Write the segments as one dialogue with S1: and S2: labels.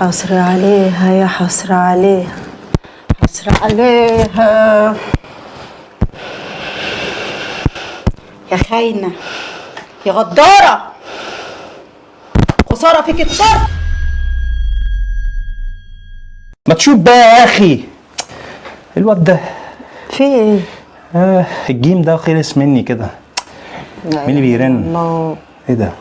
S1: حسرة عليها يا حسرة عليها، حسرة عليها يا خاينة يا غدارة، خسارة فيك الطرد.
S2: ما تشوف بقى يا اخي الواد ده
S1: في ايه؟
S2: الجيم ده خلص مني كده. مين اللي بيرن؟
S1: الله،
S2: ايه ده؟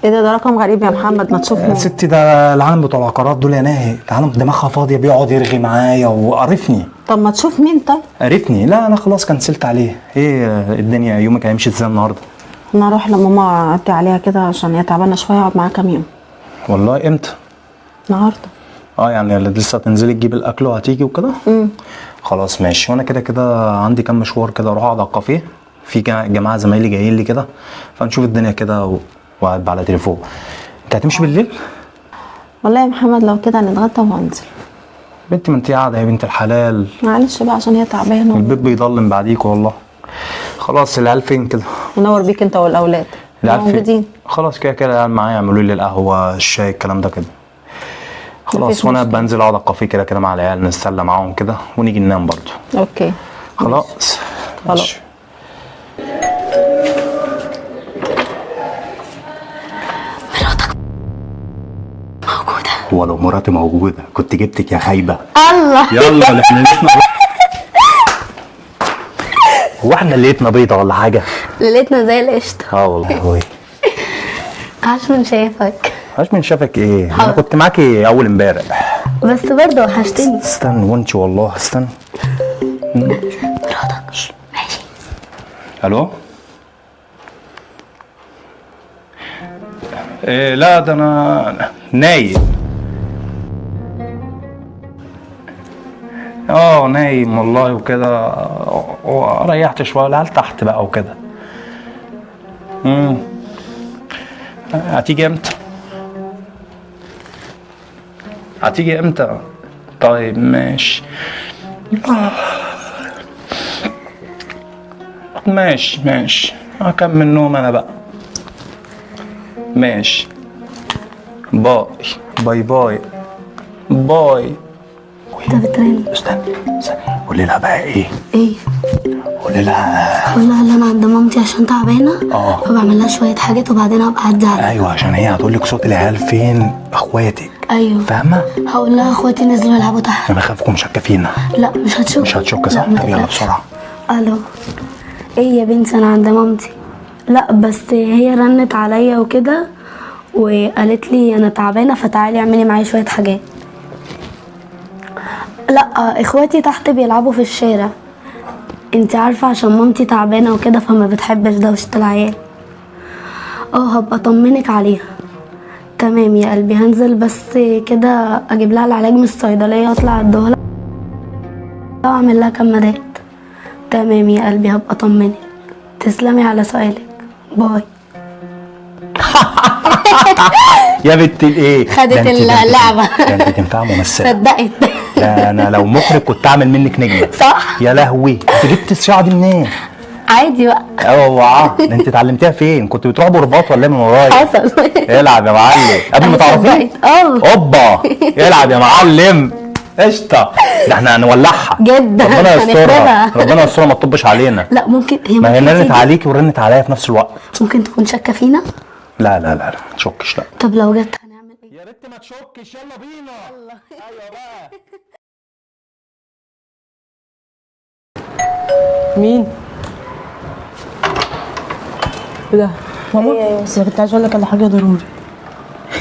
S1: ايه ده رقم غريب يا محمد، ما تشوف
S2: يا ستي ده العالم بتوع العقارات دول يا ناهي، العالم دماغها فاضيه بيقعد يرغي معايا وقرفني.
S1: طب ما تشوف مين طيب؟
S2: قرفني. لا انا خلاص كنسلت عليه. ايه الدنيا يومك هيمشي ازاي النهارده؟
S1: انا اروح لماما اعدي عليها كده عشان هي تعبانه شويه، اقعد معاها كام يوم.
S2: والله امتى؟
S1: النهارده.
S2: يعني لسه هتنزلي تجيبي الاكل وهتيجي وكده؟ خلاص ماشي. وانا كده كده عندي كام مشوار كده، اروح اقعد على الكافيه في جماعه زمايلي جايين لي كده، فنشوف الدنيا كده وقاعد على تليفون. انت هتمشي بالليل؟
S1: والله يا محمد لو كده هنتغدى وهنزل.
S2: بنتي ما انت قاعده يا بنت الحلال.
S1: معلش بقى عشان هي تعبانه.
S2: البيت بيضلم بعديك والله. خلاص العيال فين كده؟
S1: منور بيك انت والاولاد.
S2: العيال
S1: موجودين.
S2: خلاص كده كده العيال معايا يعملوا لي القهوه الشاي الكلام ده كده. خلاص وانا بنزل اقعد على الكافيه كده كده مع العيال، نتسلى معاهم كده ونيجي ننام برضو.
S1: اوكي
S2: خلاص.
S1: خلاص. مراتك موجودة؟
S2: هو لو مراتي موجودة كنت جبتك يا خايبة.
S1: الله
S2: يلا احنا ليلتنا هو احنا ليلتنا بيضة ولا حاجة؟
S3: ليلتنا زي القشطة.
S2: والله هوي.
S3: عاش من شايفك.
S2: عاش من شافك ايه؟ انا كنت معاكي اول امبارح.
S3: بس برضه وحشتني.
S2: استنى وانت والله استنى.
S3: مراتك ماشي.
S2: الو؟ إيه لا ده انا نايم. نايم والله وكده، وريحت شويه. العيال تحت بقى وكده. هتيجي امتى؟ هتيجي امتى؟ طيب ماشي. ماشي هكمل نوم انا بقى. ماشي باي باي.
S3: انت بترن؟
S2: استنى قولي لها بقى ايه؟ قولي لها
S3: اللي انا عند مامتي عشان تعبانه. فبعمل لها شويه حاجات وبعدين ابقى اعدي عليها.
S2: ايوه عشان هي هتقول لك صوت العيال فين اخواتك.
S3: ايوه
S2: فاهمه؟
S3: هقول لها اخواتي نزلوا يلعبوا تحت.
S2: انا خافكم شاكه فينا.
S3: لا مش هتشك
S2: صح؟ طب يلا بسرعه.
S3: الو. ايه يا بنتي انا عند مامتي. لا بس هي رنت عليا وكده وقالت لي انا تعبانه فتعالي اعملي معايا شويه حاجات. لا اخواتي تحت بيلعبوا في الشارع. انت عارفه عشان مامتي تعبانه وكده فما بتحبش دوشه العيال. هبقى اطمنك عليها. تمام يا قلبي هنزل بس كده اجيب لها العلاج من الصيدليه واطلع اديها واعمل لها كمادات. تمام يا قلبي هبقى اطمنك. تسلمي على سؤالك. باي.
S2: يا بنت الايه؟
S3: خدت اللعبه.
S2: ده انت تنفع ممثله.
S3: صدقت.
S2: ده انا لو مخرج كنت اعمل منك نجمه.
S3: صح.
S2: يا لهوي انت جبت الصياعه دي منين؟
S3: عادي بقى.
S2: اوعى انت اتعلمتيها فين؟ كنت بتروح برباط ولا من ورايا؟
S3: حصل.
S2: العب يا معلم قبل ما تعرفيه. اوبا العب يا معلم. قشطه. ده احنا هنولعها
S3: جدا.
S2: ربنا يسترها ربنا يسترها ما تطبش علينا.
S3: لا ممكن
S2: ما هي رنت عليكي ورنت عليا في نفس الوقت.
S3: ممكن تكون شاكه فينا.
S2: لا ما تشكش. لا
S3: طب لو جت هنعمل ايه؟
S2: يا ريت ما تشكش. يلا بينا. ايوه بقى.
S1: مين؟ ايه ده؟ ماما؟ ايه بس كنت عايز اقول لك على حاجه ضروري.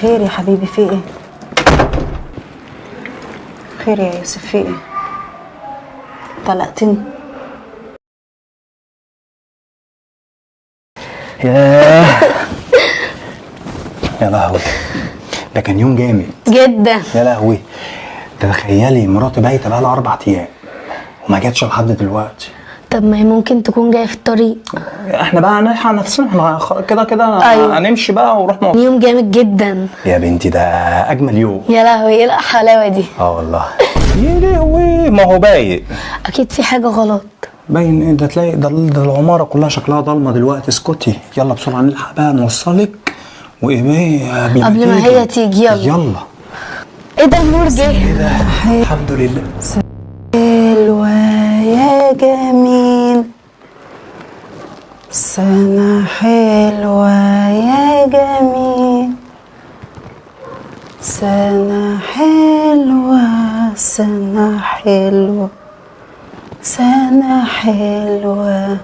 S1: خير يا حبيبي في ايه؟ خير يا يوسف في ايه؟ طلقتني.
S2: يا لهوي ده كان يوم جامد
S3: جدا.
S2: يا لهوي. ده تخيلي مراتي بايته بقى لها 4 ايام وما جاتش لحد دلوقتي.
S3: طب ما هي ممكن تكون جايه في الطريق.
S2: احنا بقى هنلحق نفسنا. احنا كده
S3: أيوة.
S2: هنمشي بقى ونروح
S3: يوم جامد جدا
S2: يا بنتي. ده اجمل يوم.
S3: يا لهوي ايه الحلاوه دي.
S2: والله. يا لهوي ما هو باين.
S3: اكيد في حاجه غلط.
S2: باين ايه ده؟ تلاقي ده العماره كلها شكلها ضلمه دلوقتي. اسكتي يلا بسرعه نلحق بقى نوصلك وايه بيه
S3: قبل ما هي تيجي.
S2: يلا.
S3: ايه ده النور جه؟
S2: ايه ده؟ الحمد لله.
S1: حلوة يا جميل، سنة حلوة يا جميل، سنة حلوة، سنة حلوة، سنة حلوة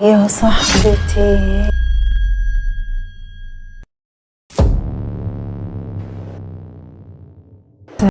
S1: يا صاحبتي.